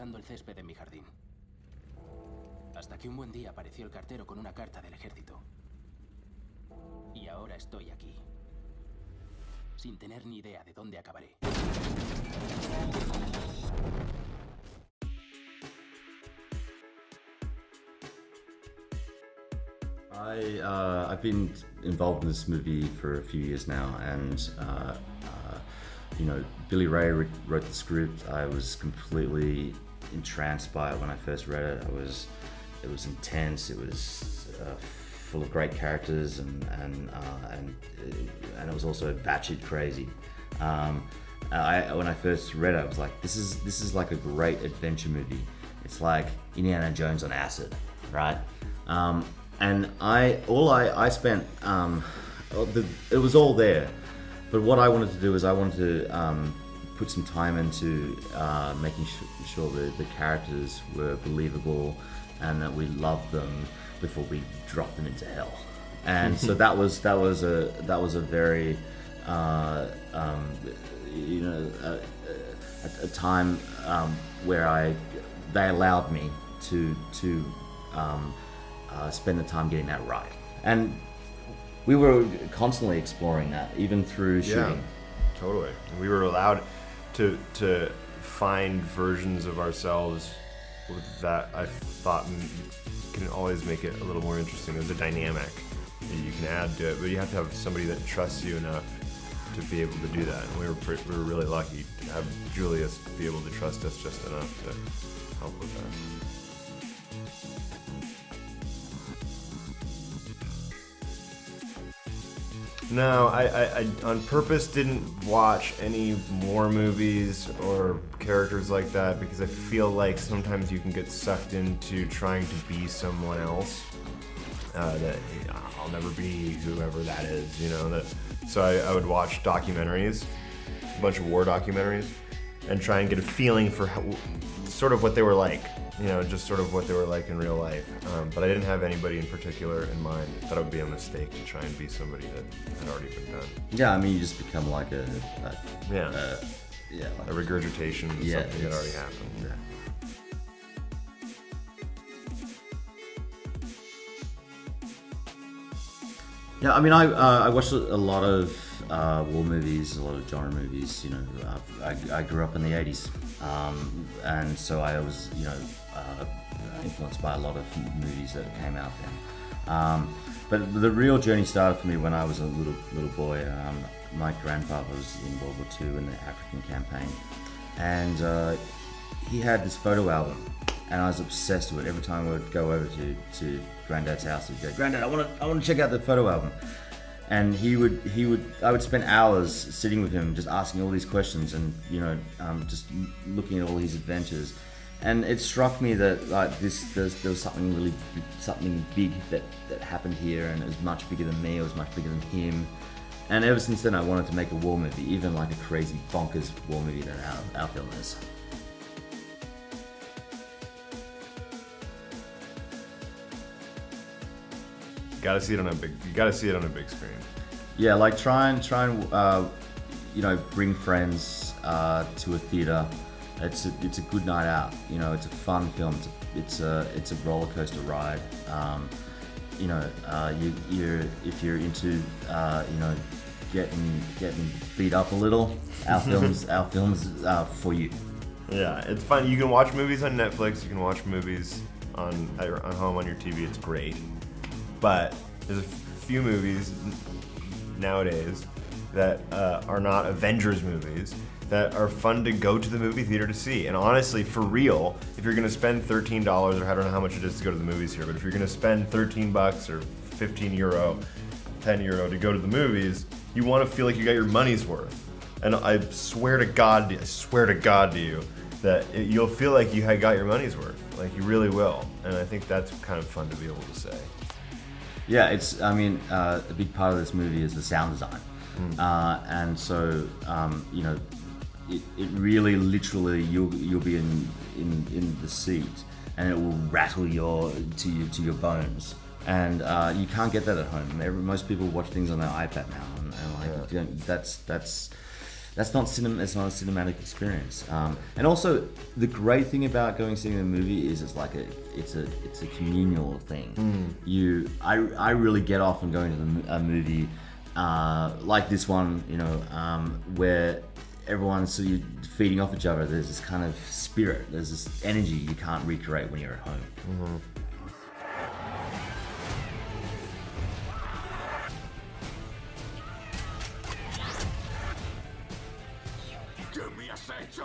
cortando el césped en mi jardín. Hasta que un buen día apareció el cartero con una carta del ejército. Y ahora estoy aquí, sin tener ni idea de dónde acabaré. I've been involved in this movie for a few years now, and you know, Billy Ray wrote the script. I was completely entranced by it when I first read it. It was intense. It was full of great characters, and it was also batshit crazy. When I first read it, I was like, this is like a great adventure movie. It's like Indiana Jones on acid, right? And I spent, it was all there. But what I wanted to do is I wanted to put some time into making sure that the characters were believable and that we loved them before we dropped them into hell. And so that was a very you know, a time where they allowed me to spend the time getting that right. And we were constantly exploring that, even through shooting. Yeah, totally. We were allowed to find versions of ourselves that I thought can always make it a little more interesting. There's a dynamic that you can add to it, but you have to have somebody that trusts you enough to be able to do that. And we were really lucky to have Julius be able to trust us just enough to help with that. No, I on purpose didn't watch any more movies or characters like that because I feel like sometimes you can get sucked into trying to be someone else. That I'll never be whoever that is, you know. So I would watch documentaries, a bunch of war documentaries, and try and get a feeling for sort of what they were like. You know, just sort of what they were like in real life. But I didn't have anybody in particular in mind. I thought it would be a mistake to try and be somebody that had already been done. Yeah, I mean, you just become like like a regurgitation of something that already happened. Yeah. Yeah, I mean, I watched a lot of war movies, a lot of genre movies. You know, I grew up in the '80s, and so I was, you know, influenced by a lot of movies that came out then. But the real journey started for me when I was a little boy. My grandfather was in World War II in the African campaign, and he had this photo album, and I was obsessed with it. Every time I would go over to Granddad's house, he'd go, "Granddad, I want to check out the photo album." And I would spend hours sitting with him, just asking all these questions, and you know, just looking at all his adventures. And it struck me that like there was something big that happened here, and it was much bigger than me. It was much bigger than him. And ever since then, I wanted to make a war movie, even like a crazy bonkers war movie that our film is. You gotta see it on a big screen. Yeah, like try and you know, bring friends to a theater. It's a good night out. You know, it's a fun film. It's a roller coaster ride. You know, if you're into you know, getting beat up a little, our films for you. Yeah, it's fun. You can watch movies on Netflix. You can watch movies on home on your TV. It's great. But there's a few movies nowadays that are not Avengers movies that are fun to go to the movie theater to see. And honestly, for real, if you're gonna spend $13, or I don't know how much it is to go to the movies here, but if you're gonna spend 13 bucks or 15 euro, 10 euro to go to the movies, you wanna feel like you got your money's worth. And I swear to God to you, that you'll feel like you got your money's worth. Like you really will. And I think that's kind of fun to be able to say. Yeah, I mean, a big part of this movie is the sound design. And so, you know, it really, literally, you'll be in the seat, and it will rattle to your bones. And you can't get that at home. Most people watch things on their iPad now, and like, that's That's not cinema. It's not a cinematic experience. And also, the great thing about going seeing a movie is it's like it's a communal thing. I really get off on going to a movie like this one, you know, where everyone's sort of feeding off each other. There's this kind of spirit. There's this energy you can't recreate when you're at home. Give me a sanction!